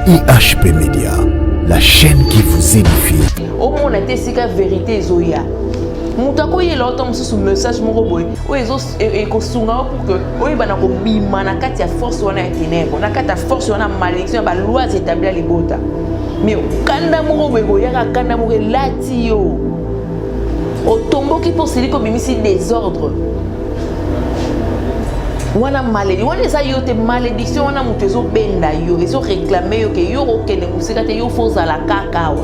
IHP Média, la chaîne qui vous édifie. Au moins, on a testé la vérité Zoya. Moutako y est là, on sous message mon robot. Ou ils ont écosunga pour que, oui, bah na ko bima na kati ya force wana ya ténèbres, na kati ya force wana malédiction, ba loi établir les bota. Mais kanda mon robot ya ka kanda mo lati yo. Au tombeau qui pour celui comme ici désordre. Wana malédiction, wana ça yo te malédiction wana mutezo benda yo, ils ont réclamé yo que yo okene musika te yo force à la kakawa.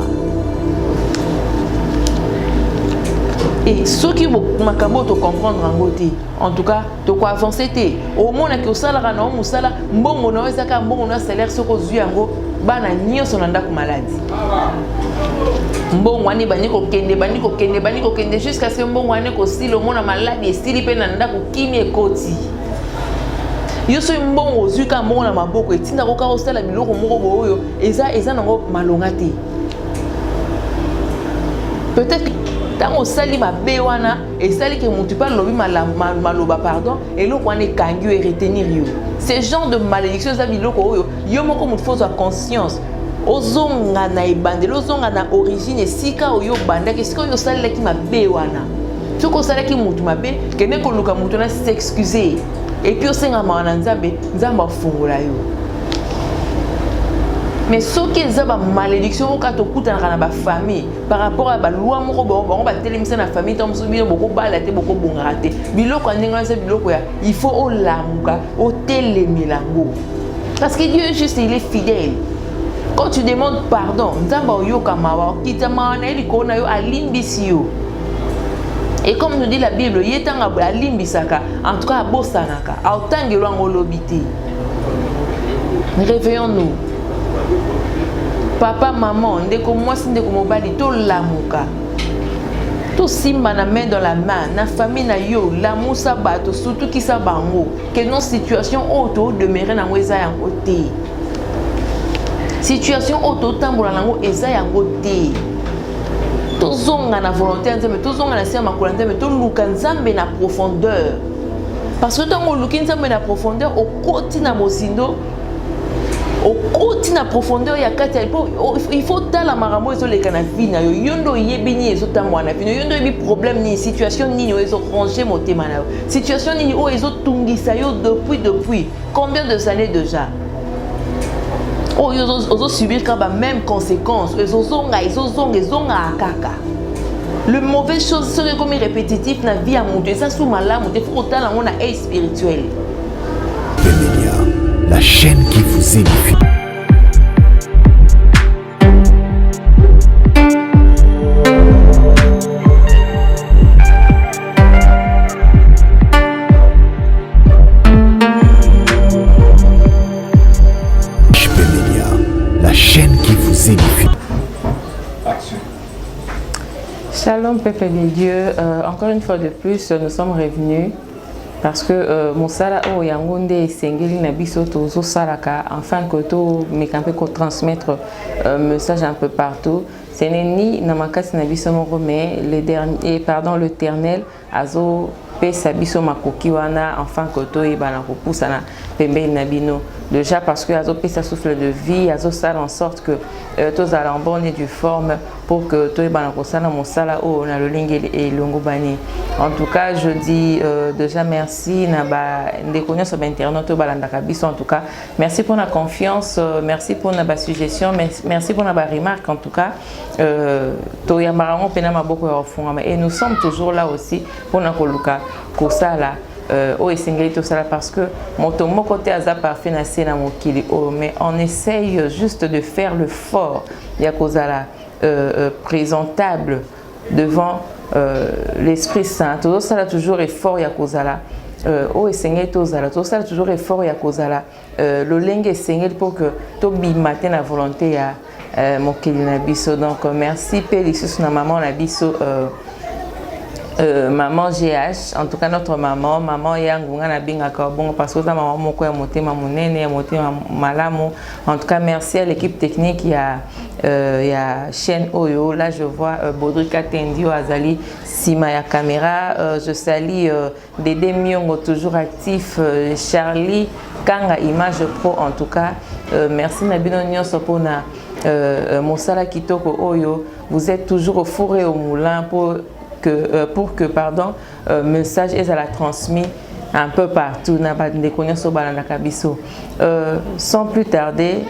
Et ceux qui makambo te comprendre en côté, en tout cas, de quoi avancer au moins que ça la rana ou ça la mbongo na weza ka mbongo na salaire ce ko zuyango bana nyonso na ndako maladie. Mbongo wani bani ko kende jusqu'à ce mbongo wani ko style au moins na maladie style pe na ndako kimi ekoti. Yo so mbongo ozuka mbongo na maboko etinda ko ka osala biloko moko boyo eza nango malonga te. Peut-être tant au sali ma béwana et sali que mon tu parles lobi maloba pardon et l'autre on est kangu et retenir yo. Ce genre de malédiction ça biloko yo moko mo faut conscience. Ozonga na ibande ozonga na origine et sika yo banda que ce que yo sali ki ma béwana. Ce que sali ki mutu mabe kene ko luka mutu na s'excuser et puis osenga ma nzambe nzamba fungola yo. Mais ce qui est la malédiction au cas où tu as une famille par rapport à la loi, la famille, il faut parce que Dieu juste il est fidèle. Quand tu demandes pardon, et comme nous dit la Bible, en tout cas, réveillons-nous. Papa, maman, ndeko mwasi ndeko mobali to lamuka. To simba na main dans la main, na famille na yo, l'amour sa bato, surtout qui sa bango, que nos situations auto demeurer na weza yango te. Situation auto tambola nango eza yango te. To zonga na volonté nzambe, to zonga na sia makula nzambe, to luka nzambe na profondeur. Parce que tango luki nzambe na profondeur, au koti na mosindo, au côté na profondeur ya kati il faut tala marambo ezo leka na vie na yo yondo yebini ezo tamwa na vie yondo yebi problème ni situation ni ezo ranger motema na yo situation ni o ezo tungisa yo depuis combien de années déjà o yo ozo subir quand ba même conséquence ezo zonga akaka le mauvais chose serait comme répétitif na vie à monter ça sous malamu te faut tala on a aide spirituelle. La chaîne qui vous édifie. IHP Média, la chaîne qui vous édifie. Shalom peuple de Dieu, encore une fois de plus nous sommes revenus. Parce que mon sala o yangonde sengeli na biso tozo salaka afin que to mekampe ko transmettre message un peu partout. Ce n'est ni na makasi na biso moko mais l'Éternel azo pesa biso makoki wana afin que to ebana ko poussana pembeni na bino. Déjà parce que azo pesa souffle de vie, azo sala en sorte que tous allons en bonne et due forme pour que to ebana ko sala mon sala o na le lingeli et longo bani. En tout cas, je dis déjà merci na ba ndeko nyonso ba internet to balandaka biso en tout cas. Merci pour la confiance, merci pour la suggestion, merci pour la remarque en tout cas. To yambarango pena maboko ya ofungama et nous sommes toujours là aussi pour na koluka ko sala o esengeli to sala parce que moto moko te aza parfait na sena mokili mais on essaye juste de faire le fort ya kozala présentable devant l'Esprit Saint. Tout ça toujours effort ya kozala o esengeli to zala tout ça toujours effort ya kozala le lenge esengeli pour que to bimate na volonté ya mokili na biso. Donc merci pe lisusu na maman na biso maman GH, en tout cas notre maman yangunga na binga kabongo parce que ta maman moko ya motema munene ya motema malamu. En tout cas merci à l'équipe technique il y a chaîne Oyo là je vois Bodrika Tendio Azali Sima ya caméra, je salue Dédé Miongo toujours actif, Charlie Kanga Image Pro en tout cas merci Nabino Nyonso pour Monsala Kitoko Oyo. Vous êtes toujours au four et au moulin pour que message est à la transmis un peu partout. Sans plus tarder,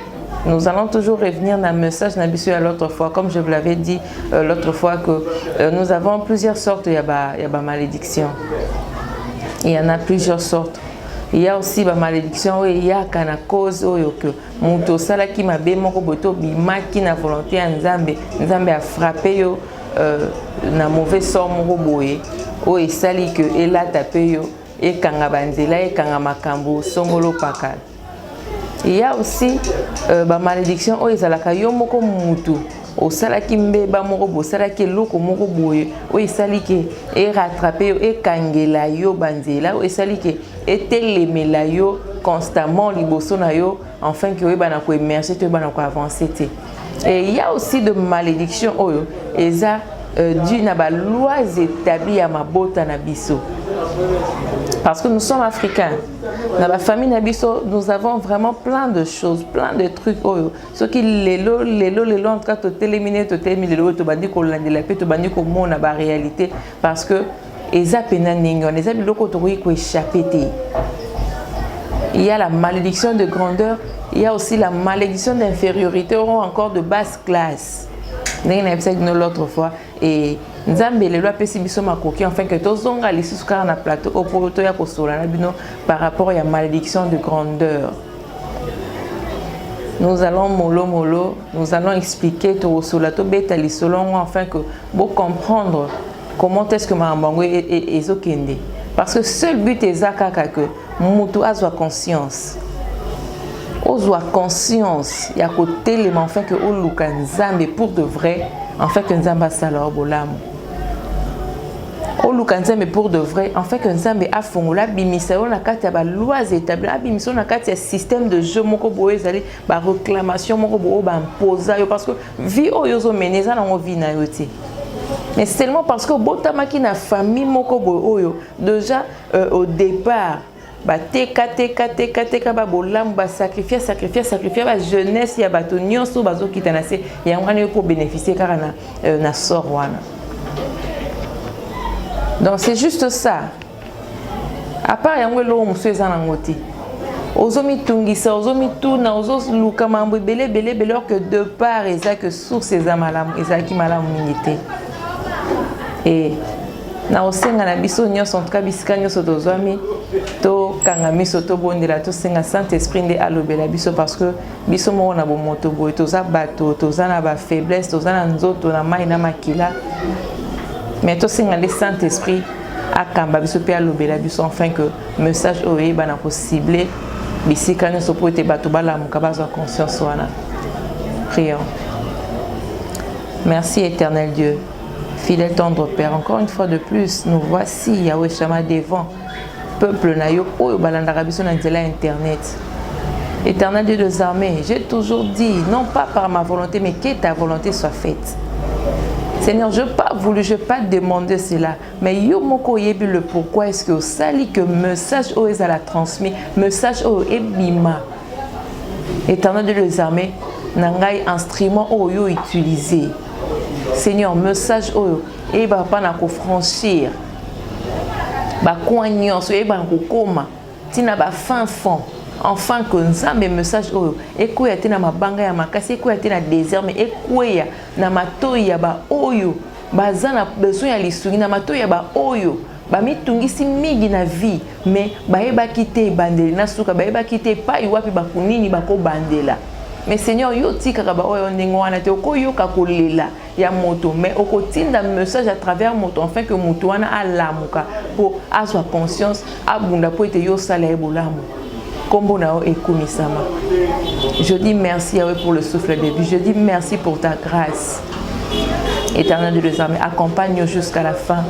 nous allons toujours revenir dans le message Nabisu à l'autre fois, comme je vous l'avais dit l'autre fois, que nous avons plusieurs sortes, il y a malédiction. Il y en a plusieurs sortes. Il y a aussi la malédiction, il y a une cause que Mouto Sala qui m'a bé moko boto bima qui na volonté Nzambe a frappé yo na mauvais sort moko boye o et sali que et là tapé yo et kanga banzela et kanga makambo songolo pakal. Il y a aussi la malédiction o ezalaka yo moko mutu o sala ki mbeba moko bo sala ki loko moko boye o esali ke e rattraper yo e kangela yo banzela o esali ke etelemela yo constamment liboso na yo afin que yo bana ko émerger to bana ko avancer te. Et il y a aussi de malédiction oyo eza dû na ba lois établies à mabota na biso. Parce que nous sommes africains. Dans la famille Nabiso, nous avons vraiment plein de choses, plein de trucs. Ce qui les en tout cas, te téléminer, te bandi ko landela pe te bandi ko mona ba réalité parce que eza pena ningo, les amis loko to ko échapper te. Il y a la malédiction de grandeur, il y a aussi la malédiction d'infériorité ou encore de basse classe. L'autre fois et Nzambe le loi pesi biso makoki enfin que tozonga lisusu kaka na plateau au poto ya kosola na bino par rapport à la malédiction de grandeur. Nous allons mollo, nous allons expliquer to sola to beta li selon afin que vous comprendre comment est-ce que marambango ezokende parce que seul but est zakaka que mutu azwa conscience. Ozwa conscience ya côté les enfin que oluka Nzambe pour de vrai enfin que Nzamba sala bolamu. Oluka Nzambe pour de vrai enfin que Nzambe a fongola bimisa na kati ya ba lois établies bimisa na kati ya système de jeu moko boye zali ba réclamation moko bo ba imposa yo parce que vie oyo zo meneza na ngo vie na yo te. Mais seulement parce que botamaki na famille moko boye oyo déjà au départ ba teka ba bolam ba sacrifier ba jeunesse ya bato nyonso bazo kitana se ya ngwana pour bénéficier car na sort wana. Donc c'est juste ça. À part yango lo musu ezana ngoti. Ozomi tungisa ozomi tuna ozos luka mambo belé alors que de part eza que source eza malamu eza ki malamu minité. Et na osenga na biso nyonso en tout cas bisika nyonso tozwami to kanga miso to bondela to senga Saint-Esprit nde alobela biso parce que biso mo na bo moto boy toza bato toza na ba faiblesse toza na nzoto na mai na makila mais to senga le Saint-Esprit akamba biso pe alobela biso enfin que message oye bana ko cibler bisika nyonso po ete bato balamuka bazwa conscience wana. Prions. Merci éternel Dieu. Fidèle tendre Père, encore une fois de plus, nous voici Yahweh Shama devant peuple nayo oyo balandaka biso na nzela internet. Éternel Dieu des armées, j'ai toujours dit, non pas par ma volonté, mais que ta volonté soit faite. Seigneur, je n'ai pas voulu, je n'ai pas demandé cela, mais yo moko yebi le pourquoi est-ce que au sali que message oyo ezala transmis, message oyo ebima. Éternel Dieu des armées, nangai instrument oyo utilisé. Seigneur, message oyo et ba pa na ko franchir ba koignos et ba ko koma tina ba fin fond enfin que Nzambe message oyo ekoya tina mabanga ya makasi ekoya tina désert mais ekoya na matoyi ya ba oyo bazana besoin ya lisungi na matoyi ya ba oyo ba mitungisi migi na vie mais ba eba kite bandela na suka ba eba kite pa iwapi ba kunini ba ko bandela. Mais Seigneur, yo tika ba oyo ndingo wana te okoyo ka kolela ya moto mais okotinda message à travers moto afin que moto wana alamuka pour aswa conscience abunda po ete yo sala e bolamu kombo na o ekumisama. Je dis merci Yahweh pour le souffle de vie. Je dis merci pour ta grâce. Éternel de des armées, accompagne-nous jusqu'à la fin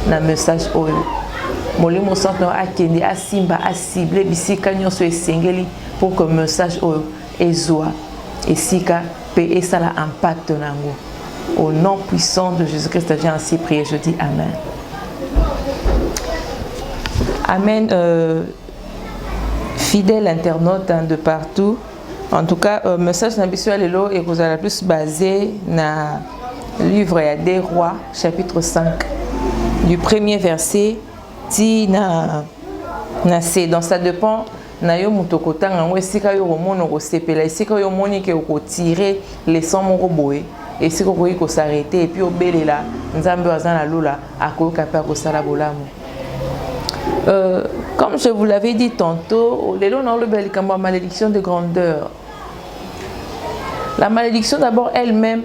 na message oyo. Molimo santo akende asimba asible bisika nyonso esengeli pour que message oyo Ezoa et Sika et ça la impact nango. Au nom puissant de Jésus-Christ, j'ai ainsi prié. Je dis Amen. Amen. Fidèles internautes de partout, En tout cas, message n'habituel lelo et vous allez plus basé na livre des rois chapitre 5 du premier verset ti na c'est dans ça dépend na yo mutokota ngwe sika yo romono ko sepela sika yo moni ke ko tirer les sons moko boye et sika ko s'arrêter et puis obelela nzambe azana lula akoka pa ko sala bolamu. Comme je vous l'avais dit tantôt, la malédiction de grandeur. La malédiction d'abord elle-même,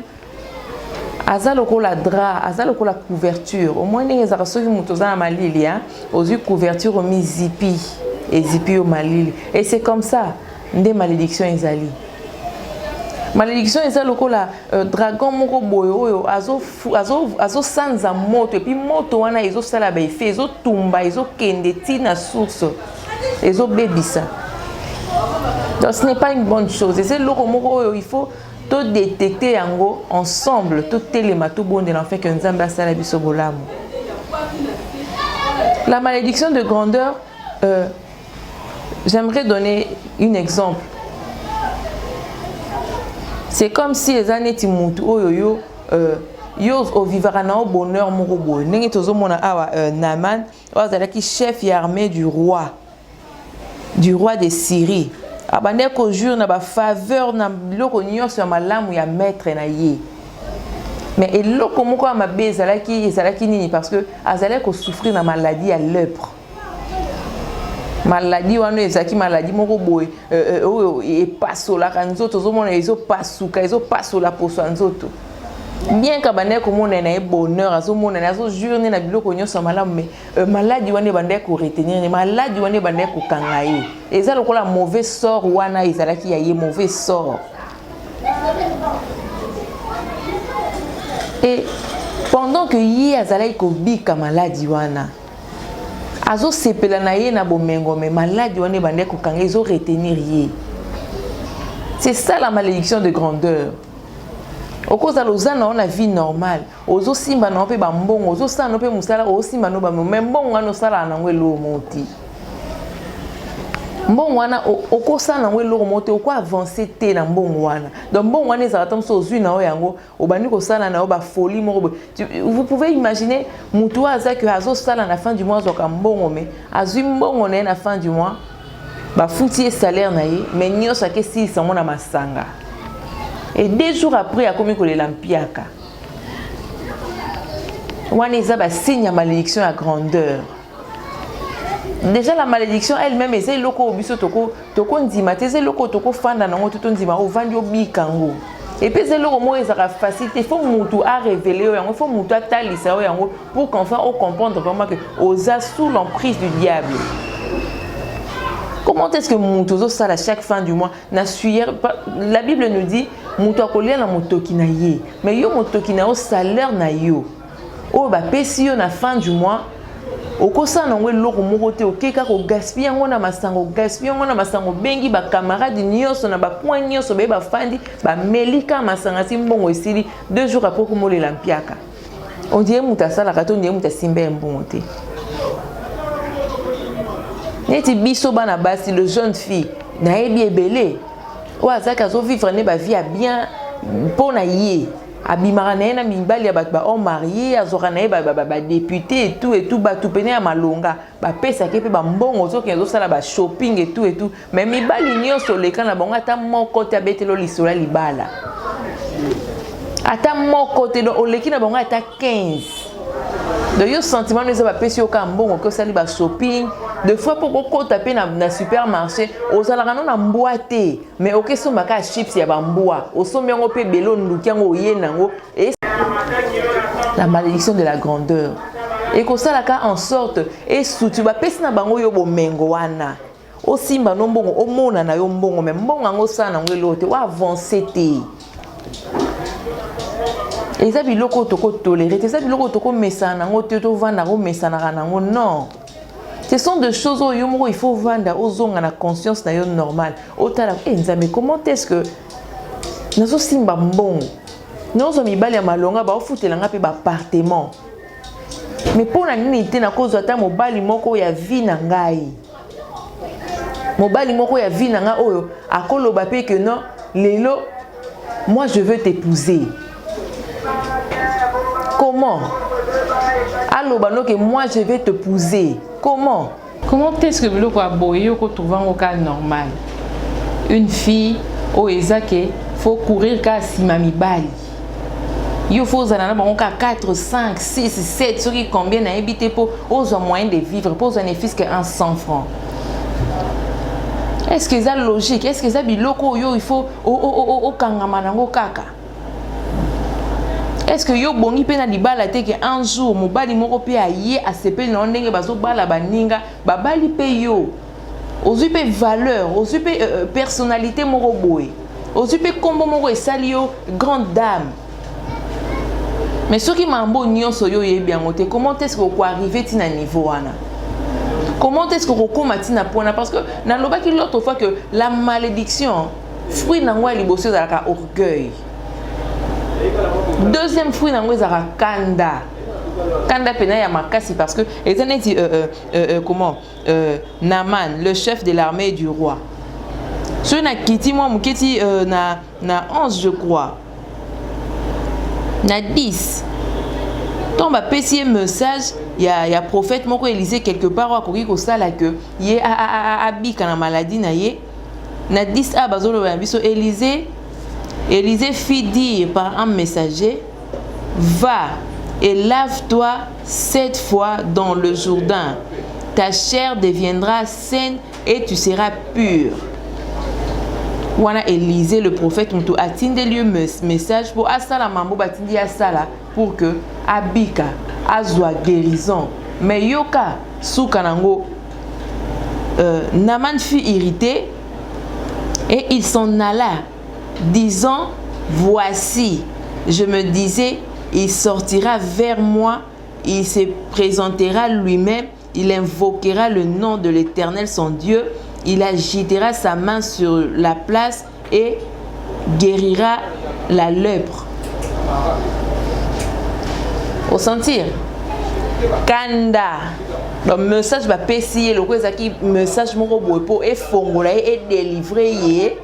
azaloko la drap, azaloko la couverture. Au moins, les arasoki mutoza na malili, aux yeux couverture au mi zipi et zipi au malili. Et c'est comme ça, des malédictions ezali. Malédiction ezaloko la dragon moko boyo azo sanza moto et puis moto wana ezo sala ba effet ezo tumba ezo kende tina source ezo bebisa. Donc ce n'est pas une bonne chose. Et c'est loko moko il faut to détecter yango ensemble to telema to bonde l'enfant que nzamba sala biso bolamu. La malédiction de grandeur, j'aimerais donner un exemple. C'est comme si les années timutu oyo au vivara na bonheur moko boy ndenge tozomona awa Naaman azalaki chef et armée du roi de Syrie abande ko jour na ba faveur na biloko nyonso ya malamu ya maître na ye. Mais eloko moko ya mabe ezalaki nini parce que azalaki ko souffrir na maladie ya lèpre. Maladie wana ezaki maladie moko boye et pasola kanzoto zomona ezo pasuka ezo pasola poso nzoto. Bien kabane ko mona na bonheur azomona na zo journée na biloko nyonso malamu mais maladie wana bande ko retenir maladie wana bande ko kangaye eza lokola mauvais sort wana ezalaki ya ye mauvais sort. Et pendant que ye azalaki ko bika maladie wana azo sepela na ye na bomengo mais maladie wana bande ko kanga ezo retenir ye. C'est ça la malédiction de grandeur. Au cause de l'ozana on a vie normale ozo simba na pe ba mbongo ozo sana pe musala o simba no ba mais mbongo wana sala na ngwelo moti mbongo wana okosa na ngwelo moti o ko avancer te na mbongo wana donc mbongo wana ezala tam so zui na o yango obandi ko sala na o ba folie moko. Vous pouvez imaginer mutu aza que azo sala na fin du mois zo ka mbongo mais azui mbongo na fin du mois ba futi salaire na ye mais nyosa ke si sango na masanga. Et 2 jours après, il a commis que l'ampiaka. On a signe à malédiction à grandeur. Déjà la malédiction elle-même, c'est loko obiso toko ndima, c'est loko toko fanda nango tout ndima o vandi obikango. Et puis c'est loko mo ezaka facilité, il faut mutu à révéler il faut mutu à talisa pour qu'enfin on comprendre vraiment que osa sous l'emprise du diable. Comment est-ce que Moutozo ça à chaque fin du mois la Bible nous dit Mouto akolia na motoki na ye mais yo motoki na o salaire na yo o ba pesi yo na fin du mois okosa na ngwe loko moko te okeka ko gaspiller ngo na masango bengi ba camarade nyonso na ba point nyonso ba fandi ba melika masanga simbongo esili 2 jours après ko molela mpiaka on dirait mutasala kato on dirait mutasimbe mbongo te. Neti biso bana basi le jeune fille na ebi ebele o azaka zo vivre ne ba vie bien pona ye abimara na na mibali ya ba on marié azora na ba député et tout ba tout pene ya malonga ba pesa ke pe ba mbongo zo ke zo sala ba shopping et tout mais mibali nyonso leka na bango ata moko te abetelo lisola libala ata moko te do oleki na bango ata 15. De yo sentiment nous va pesi au kambongo que ça li ba shopping de fois pour ko taper na supermarché aux alarano na mboite mais OK so maka chips ya ba mboa au sombi ngo pe belo ndukiango yenango et la malédiction de la grandeur et ko ça la ka en sorte et soutu ba pesi na bango yo bomengo wana o simba no mbongo o mona na yo mbongo mais mbongo ngo sana ngelo te wa avancer te. Et ça biloko toko tolérer, ça biloko toko mesana ngo to vanda ngo mesana nango non. Ce sont des choses où il faut vendre aux gens à la conscience d'ailleurs normale. Otala mais comment est-ce que nazo simba mbongo. Nous sommes ibali ya malonga ba ofutelanga pe ba appartement. Mais pour la nini te na cause ata mobali moko ya vie na ngai. mobali moko ya vie nanga oyo akoloba pe que non lelo moi je veux t'épouser. Comment? Aloba no que moi je vais t'épouser. Comment? Comment est-ce que biloko aboyo ko trouver au cas normal? Une fille au ezake faut courir ka sima mibali. Il faut zana na 4, 5, 6, 7 ceux qui combien na habité pour aux moyens de vivre pour un fils que 100 francs. Est-ce que c'est logique? Est-ce que c'est biloko yo il faut au kangama nango kaka? Est-ce que yo bongi pe na libala te que un jour mobali moko pe aye a sepe na ndenge bazo bala baninga babali pe yo ozu pe valeur ozu pe personnalité moko boye ozu pe kombo moko esali yo grande dame. Mais ce qui m'a bon nyonso yo yebi angote comment est-ce que vous arriver tina niveau wana? Comment est-ce que vous commencez na pona parce que na lobaki l'autre fois que la malédiction fruit nango ya liboso ezalaka orgueil. Deuxième fruit nango ezalaka kanda. Kanda pena ya makasi parce que ezane dit comment Naman le chef de l'armée du roi. Ce na kiti moi muketi na 11 je crois. Na 10. Tombe à pécier message, il y a prophète moko Élisée quelque part à koki ko sala que yé abika na maladie na yé. Na 10 a bazolo ya biso Élisée fit dire par un messager, va et lave-toi 7 fois dans le Jourdain. Ta chair deviendra saine et tu seras pur. Wana Élisée le prophète mutu atinde lieu message pour asala mambo batindi asala pour que abika azwa guérison. Mais yoka soukanango Naman fut irrité et il s'en alla disant voici je me disais il sortira vers moi, il se présentera lui-même, il invoquera le nom de l'Éternel son Dieu. Il agitera sa main sur la place et guérira la lèpre. Au sentir, Kanda, le message va pécier, le message moko boepo et fongola et délivrer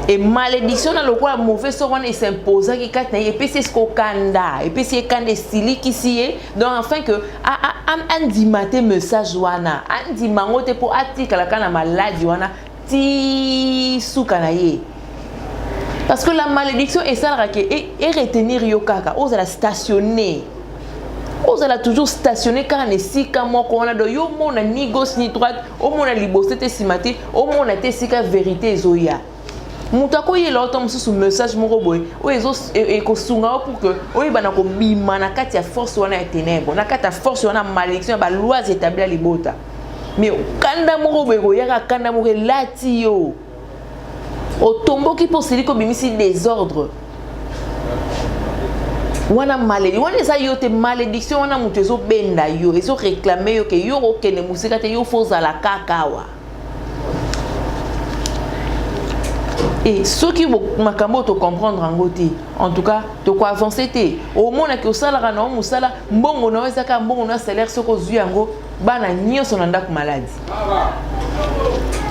et malédiction dans le quoi mauvais sort et s'impose qui kat na et puis c'est ce qu'on Kanda et puis c'est Kanda style qui sié donc enfin que andi maté message wana andi mangote pour atika la kana maladie wana ti soukanaye parce que la malédiction est ça et retenir yo kaka ose la stationner ose la toujours stationner quand on est si comme on a de yo mon ni gauche ni droite au mon libosé te simati au mon te sika vérité zoya mutako yela otom sous message moko boy o ezo ekosunga pour que oyi bana ko bima na kati ya force wana ya ténèbres na kati ya force wana malédiction ba lois établir libota mais kanda moko boy ko yaka kanda moko lati yo otomboki pour celui ko bimisi désordre wana malédiction wana eza yo te malédiction wana mutu ezo benda yo ezo réclamer yo ke yo okene musika te yo foza la kakawa. Et ceux qui makambo te comprendre en côté en tout cas de quoi avancer té au monde que sala na o musala mbongo na wezaka mbongo na salaire soko zuyango bana nyonso na ndako maladie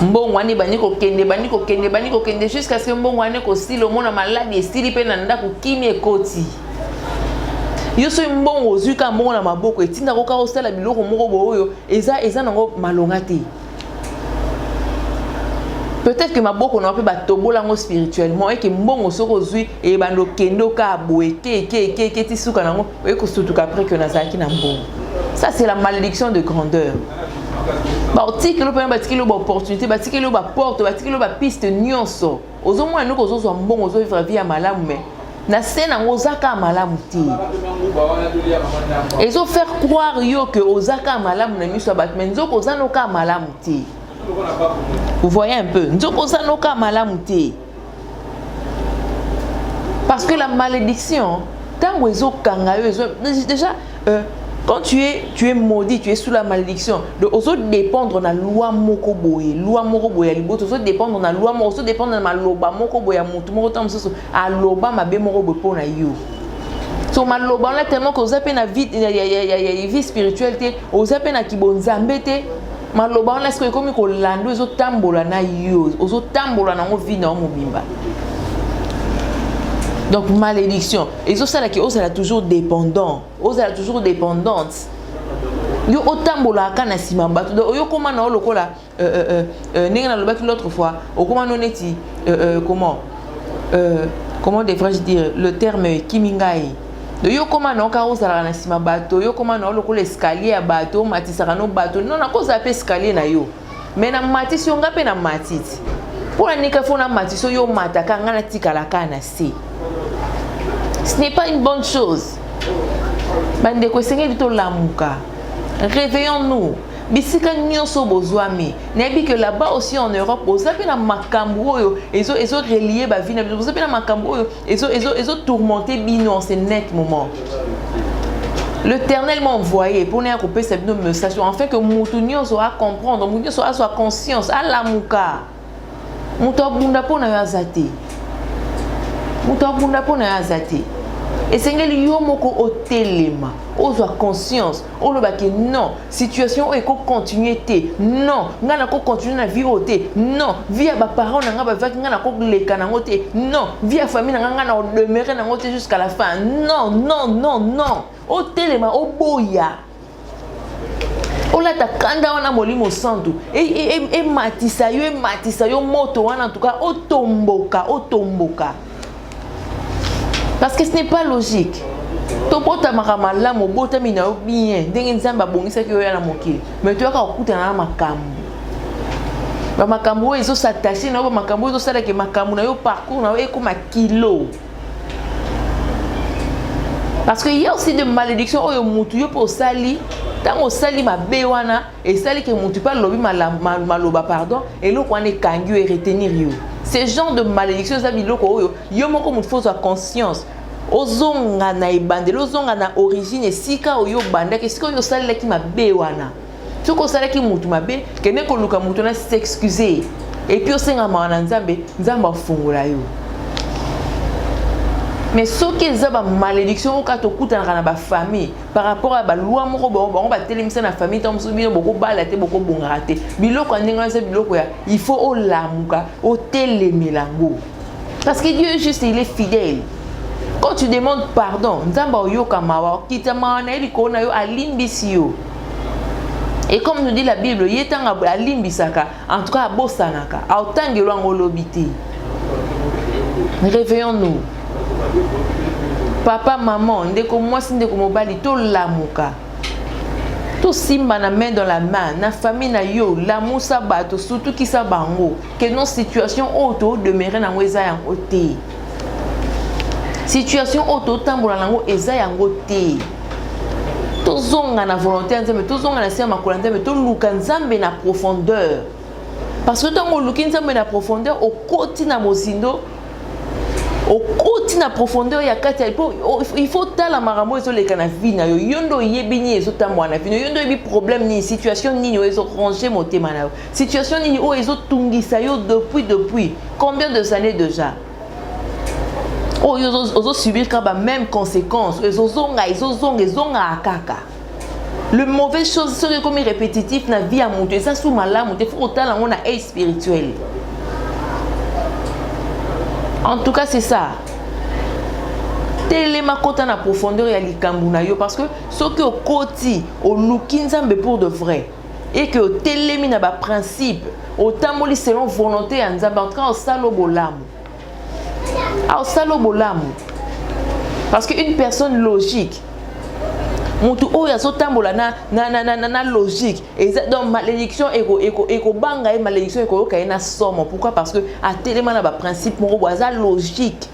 mbongo wani baniko kende jusqu'à ce que mbongo wani ko style au monde maladie style pe na ndako kimi ekoti yo so mbongo zuka mbongo na maboko etinda ko ka osala biloko moko boyo eza nango malonga te. Peut-être que ma boko n'a pas tobolango spirituellement et que mbongo soko zui et bando kendo ka boé ke ti suka nango et que surtout après que nazaki na mbongo. Ça c'est la malédiction de grandeur. Ba otiki lo pe batiki lo ba opportunité batiki lo ba porte batiki lo ba piste nyonso. Ozo mo anu ko zo so mbongo ozo vivre vie ya malamu mais na sena ngozaka malamu ti. Ezo faire croire yo que ozaka malamu na miso bat mais nzoko zano ka malamu ti. Vous voyez un peu. Parce que la malédiction, déjà, quand tu es maudit, tu es sous la malédiction. Donc, on dépendre de la loi moko boye, loi moko boye liboto, on dépendre de la loi moko, on dépendre de la loba moko boye mutu moko tam so a loba mabe moko boye pona yo. So maloba on a tellement que vous avez na vie spirituelle, vous avez na kibonzambe te. maloba on est-ce que comme ko lando zo tambola na yo ozo tambola na mo vie na mo bimba. Donc malédiction et ça là qui osala toujours dépendant osala toujours dépendante yo otambola kana sima bato yo comment na lokola ninga na lobaki l'autre fois o comment non eti comment devrais-je dire le terme kimingai de yo comment na ka osala na sima bato yo comment na lokola escalier ya bato matisaka no bato non na koza pe escalier na yo mais na matisi nga pe na matiti pour nika fona matiso yo mataka ngana tikala kana si. Ce n'est pas une bonne chose. Bande ko sengi to lamuka. Réveillons-nous. Bisika nyonso bozwami. Nebi que là-bas aussi en Europe, ozapi na makambo yo, ezo relier ba vie na biso. Ozapi na makambo yo, ezo tourmenter bino en ce net moment. L'Éternel m'a envoyé pour ne couper cette message afin que mutu nyonso a comprendre, mutu nyonso a soit conscience, a lamuka. Mutu abunda pona yo azate. Mutu abunda pona yo azate. Et c'est que yo moko otelema, ozo conscience, on le baki non, situation eko continuer té, non, ngana ko continuer na vie oté, non, vie ba parents na ngaba va ngana ko leka na ngoté, non, vie famille na ngana o demeurer na ngoté jusqu'à la fin. Non, non, non, non. Otelema oboya. Ola ta kanda wana molimo santu. E matisa yo moto wana en tout cas otomboka. Parce que ce n'est pas logique. To bota makamala mo bota mina bien. Ndenge nzamba bongisa ki oya na mokili. Mais tu ka okuta na makambo. Ba makambo ezo s'attacher na ba makambo ezo sala ke makambo na yo parcours na yo ekoma kilo. Parce que il y a aussi des malédictions oyo mutu yo pour sali. Tango sali mabe wana et sali ke mutu pas lobi maloba pardon et lo kwa ne kangi et retenir yo. Ce genre de malédiction ça biloko oyo yo moko mutu faut soit conscience. Ozonga na ibandelo ozonga na origine esika oyo banda ke sika yo sali ki mabe wana. Soko sali ki mutu mabe kene ko luka mutu na s'excuser et puis osenga mana nzambe afungola yo. Mais ce qui est la malédiction quand tu écoutes dans la famille par rapport à la loi on va téléviser la famille tant que beaucoup balaté beaucoup bon raté biloko ndengana biloko ya il faut au lamuka au télémélango parce que Dieu juste il est fidèle. Quand tu demandes pardon nzamba oyoka mawa kitama na eliko na yo alimbisio. Et comme nous dit la Bible yetanga alimbisaka en tout cas bosanaka autangelo ngolobité. Réveillons-nous. Papa, maman, ndeko mwasi ndeko mobali to lamuka. To simba na main dans la main, na famille na yo, l'amour sa bato, surtout qui sa bango. Que nos situations auto demeurer na weza yango te. Situation auto tambola nango eza yango te. To zonga na volonté nzambe, to zonga na sema kolanda mais to luka nzambe na profondeur. Parce que tango luka nzambe na profondeur au koti na mozindo au côté na profondeur ya kati il faut tala marambo ezo leka na vie na yo yondo yebini ezo tamwa na vie yondo yebi problème ni situation ni ezo ranger motema na yo situation ni o ezo tungisa yo depuis combien de années déjà o ezo subir quand même conséquences ezo zonga akaka le mauvais chose serait comme répétitif na vie à monter ça sous malamu te faut tala on a aide spirituelle. En tout cas, c'est ça. Téléma kota na profondeur ya likambu na yo parce que ce que au koti au lukinzambe pour de vrai et que au télémi na ba principe au tamoli selon volonté ya nzambe en tout cas au salo bolamu. Au salo bolamu. Parce qu'une personne logique mutu oya so tambola na logique et donc malédiction eko banga et malédiction eko ka na somme pourquoi parce que à tellement na ba principe moko boza logique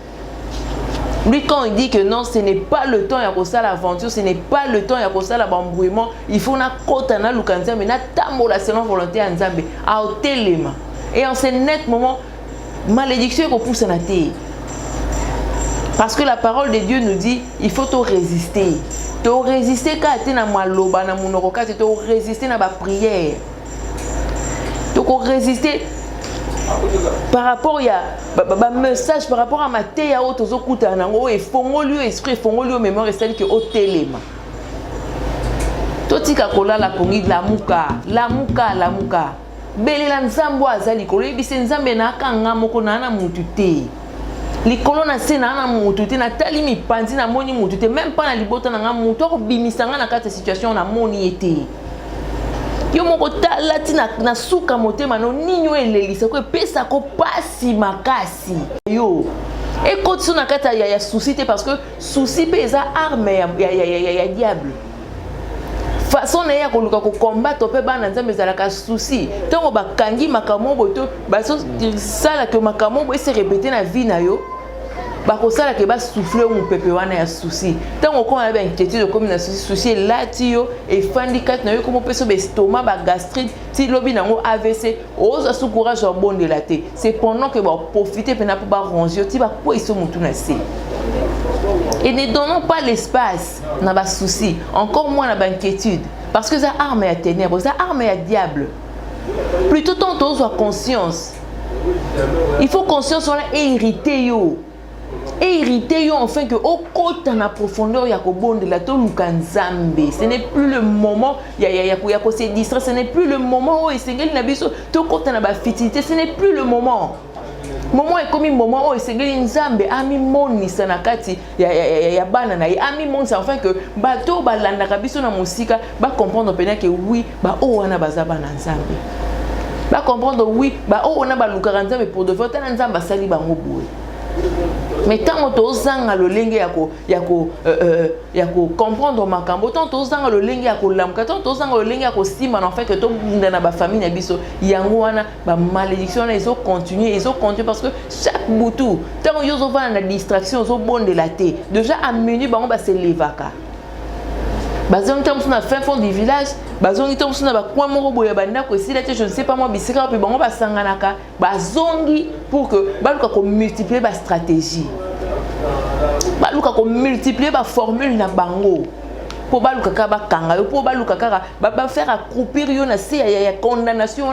lui quand il dit que non ce n'est pas le temps ya ko ça l'aventure ce n'est pas le temps ya ko ça l'embrouillement il faut na kota na lukanza mais na tambola selon volonté ya nzambe à tellement et en ce net moment malédiction eko pousse na terre parce que la parole de Dieu nous dit il faut te résister. Tu résister quand tu na maloba na munoroka tu résister na ba prière. Tu résister par rapport ya ba message par rapport à ma te ya auto zokuta nango e fongoli esprit fongoli mémoire c'est que au téléma. To Totika kola la pongi lamuka. Belela nzambo azali kolo ebise nzambe na kanga moko na mutu te. Likolo na se na mutu te na tali mipanzi na moni mutu te même pas na libota na mutu ko bimisanga na kata situation na moni ete. Yo moko tala tina na suka motema no ninyo elelisa ko pesa ko pasi makasi. Yo et continue na kata ya souci te parce que souci pesa arme ya diable. Façon na ya ko luka ko combattre pe bana nzambe zalaka souci tango bakangi makamo boto baso sala que makamo bo se répéter na vie na yo bako sala que ba souffler mon pepe wana ya souci tango ko na ba inquiétude comme na souci là tio et fandicat na yo comme peso be estomac ba gastrite ti lobi nango AVC oza sous courage en bon de la té c'est pendant que ba profiter pena pour ba ranger ti ba ko iso mutu na se. Et ne donnons pas l'espace dans bas souci, encore moins dans inquiétude, parce que ça arme est à ténèbres, ça arme est à diable. Plutôt tantôt soit conscience. Il faut conscience soit hérité yo. Hérité yo enfin que au côté en profondeur ya ko bonde la to lukanzambe. Ce n'est plus le moment ya ko se distraire, ce n'est plus le moment où esengeli na biso to côté na ba fitilité, ce n'est plus le moment. Moment est comme un moment où esengeli nzambe ami monisa na kati ya bana na ami monisa enfin que bato balanda kabiso na musika ba comprendre pena que oui ba o wana bazaba na nzambe ba comprendre oui ba o wana ba luka nzambe pour de vrai ta nzambe sali bango boye. Mais tant que ozanga lolenge ya ko comprendre makambo tant ozanga lolenge ya ko lamka tant ozanga lolenge ya ko sima en fait que to bunda na ba famille na biso yango wana ba malédiction na iso continuer parce que chaque boutou tant yo zo va na distraction zo bonde la té déjà à minuit bango ba se levaka bazongi tamsu na fin fond du village bazongi tamsu na ba kwa moko boya banda ko sila te je ne sais pas moi bisika pe bango basanganaka bazongi pour que baluka ko multiplier ba stratégie baluka ko multiplier ba formule na bango pour baluka ka ba kanga pour baluka ka ba faire accroupir yo na se ya condamnation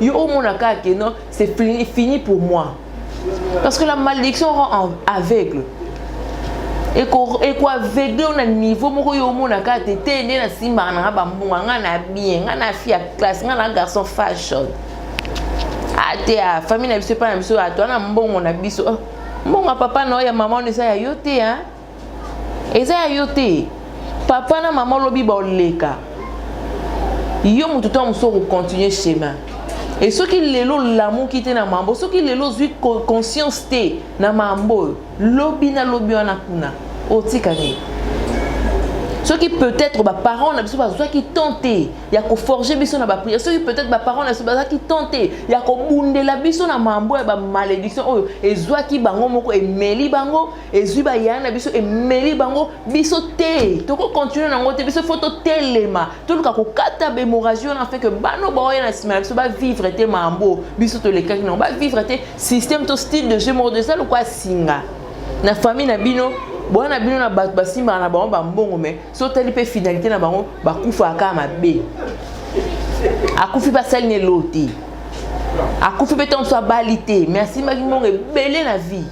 yo mona ka que non c'est fini pour moi parce que la malédiction rend aveugle. Et quoi aveugle on a niveau moko yo mona ka tete ne na simba na ba mbunga ngana bien ngana fia classe ngana garçon fashion ate a famille na biso pa na biso ato na mbongo na biso mbongo papa na ya maman ne sa ya yote hein eza ya yote papa na maman lobi ba oleka yo mutu to muso ko continuer chemin et ceux qui lelo l'amour qui te na mambo ceux qui lelo zui conscience te na mambo lobi wana kuna otikani ceux qui peut-être ba parents na biso ba qui tenter ya ko forger biso na ba prière ceux qui peut-être ba parents na biso ba qui tenter ya ko bundela biso na mambo ya ba malédiction oyo ezwa ki bango moko emeli bango ezwi ba yana biso emeli bango biso te to ko continuer na ngote biso photo telema to luka ko kata bémorragie on a fait que bano ba yana sima biso ba vivre te mambo biso to le kaki non ba vivre te système to style de jeu mort de ça ou quoi singa na famille na bino bona bino na basimba na bango bambongo mais so tali pe finalité na bango bakufa aka mabe akufi ba sali ne loti akufi pe tant soit balité merci magimon belé la vie.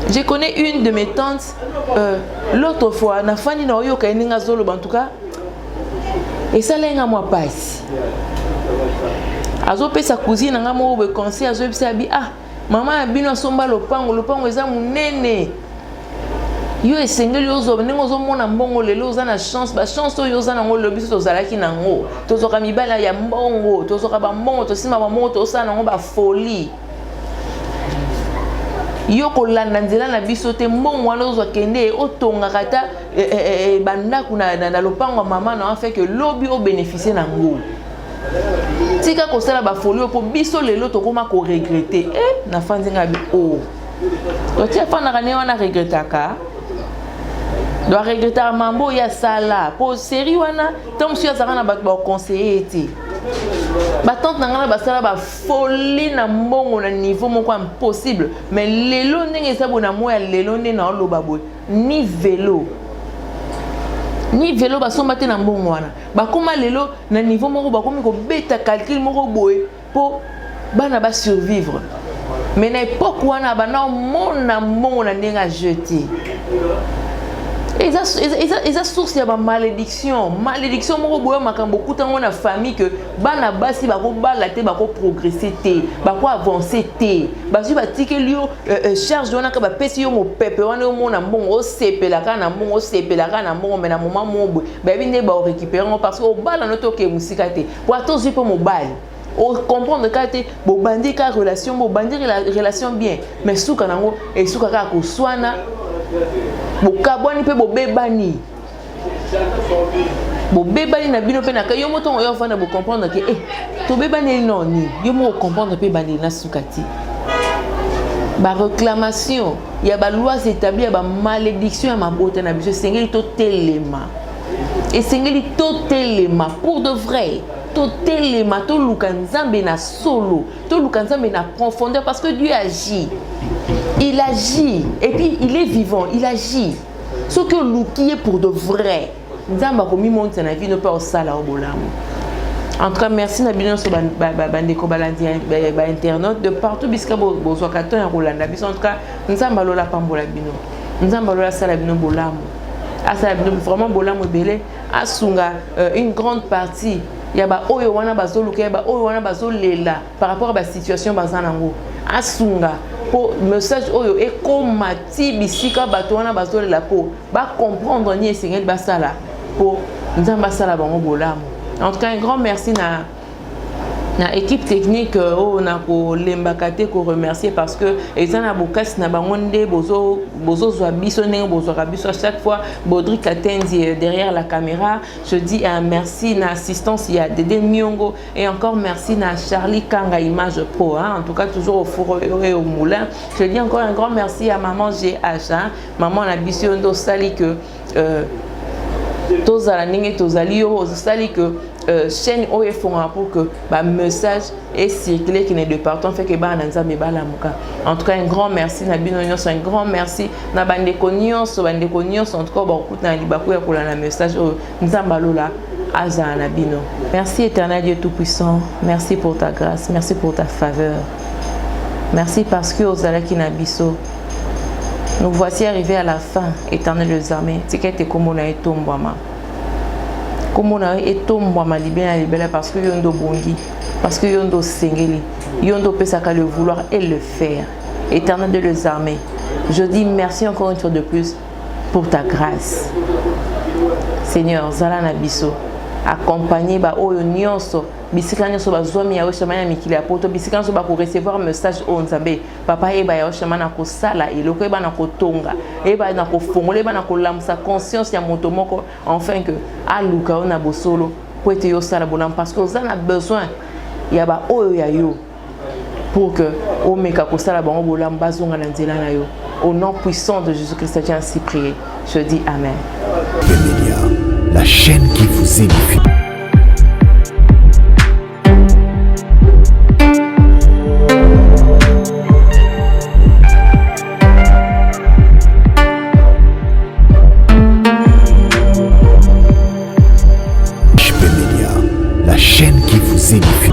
Je connais une de mes tantes l'autre fois na fani na oyo ka ninga zolo en tout cas et ça lenga moi passe azo pe sa cousine nga mo be conseil azo bisa bi maman bino somba lopango eza munene yo esengeli ozo ndenge ozomona mbongo lelo oza na chance ba chance oyo oza nango lobi so tozalaki nango tozoka mibala ya mbongo tozoka bambongo tosima bambongo tosala nango bafolie yo kolanda nzela na biso te mbongo wana ozwa kende otongaka ta bandako na lopango mama na fait que lobi o bénéficier nango tika kosala ba folie po biso lelo tokoma ko regretter na fanzinga bi otia fana kane wana regretaka doit regretter mambo ya sala po série wana tom sur ça na ba conseiller ete batante na ba sala ba folie na mbongo na niveau moko impossible mais lelo ndenge eza bona moya lelo ndenge na loba boy ni vélo basomba te na mbongo wana bakoma lelo na niveau moko bakomi ko beta calcul moko boye po bana ba survivre mais na époque wana bana mona mbongo na ndenga jeté Et ça source il y a ma malédiction moko boya makambo kutango na famille que bana basi bako bala te bako progresser te bako avancer te basu batike lio charge wana ka ba pesi yo mo pepe wana mo na mbongo o sepela kana mbongo mais na moment mo ba binde ba récupérer parce que o bala noto ke musika te pour attention pour mobile on comprendre que bo bandi ka relation bo bandi relation bien mais souka nango et souka ka ko swana bokabwani pe bobebani na bino pe na ka yo moto yo fana bo comprendre que to bebani noni yo mo comprendre pe bani na sukati ba réclamation ya ba loi établie ya ba malédiction ya mabota na biso sengeli to telema et sengeli to telema pour de vrai to telema to lukanzambe na solo to lukanzambe na profondeur parce que Dieu agit. Il agit et puis il est vivant, il agit. Ce que nous qui est pour de vrai. Nous avons commis mon temps, vie ne peut pas ça là au bolam. En tout cas, merci Nabino sur bandeko balandi internaute de partout bisca bozo katon en Rolanda. En tout cas, nous avons balola pambola bino. Nous avons balola salabino bolam. À salabino vraiment bolam belé asunga une grande partie. Il y a ba oyo wana bazo luka ba oyo wana bazo lela par rapport à la situation bazanango. Asunga pour message oyo et comme mati bisika bato wana bazole la po ba comprendre ni esengeli basala pour nzamba sala bango bolamu. En tout cas un grand merci na équipe technique na ko lembakate ko remercier parce que ezana bokasi na bango nde bozo zwa biso ndenge bozo rabiso à chaque fois Baudry Katenzi derrière la caméra. Je dis un merci na assistance il y a Dédé Miongo et encore merci na Charlie Kanga Image Pro en tout cas toujours au four et au moulin. Je dis encore un grand merci à maman GH maman na biso ndo sali que tozala ninge tozali yo sali que chaîne oye font pour que ba message est circulé qui n'est de partout fait que ba nanza me bala muka. En tout cas un grand merci na bino nyonso, un grand merci na bandeko nyonso en tout cas ba kuta na libaku ya kola na message nzamba lola aza na bino. Merci éternel Dieu tout puissant, merci pour ta grâce, merci pour ta faveur. Merci parce que ozalaki na biso. Nous voici arrivés à la fin, éternel des armées. Tikete komona etombwama. Komona etombwama libela parce que yondo bongi, parce que yondo sengeli, yondo pesaka le vouloir et le faire. Éternel des armées, je dis merci encore une fois de plus pour ta grâce. Seigneur, zala na biso, accompagné ba oyo nyonso. Bisika nyonso bazwami ya oshamana mikili ya poto bisika nyonso ba ko recevoir message o nzambe papa eba ya oshamana ko sala eloko eba na ko tonga eba na ko fongola eba na ko lamusa conscience ya moto moko enfin que aluka ona bosolo po ete yo sala bolam parce que on a besoin ya ba oyo ya yo pour que o meka ko sala bango bolam bazonga na nzela na yo au nom puissant de Jésus-Christ j'ai ainsi prié. Je dis amen. La chaîne qui vous édifie.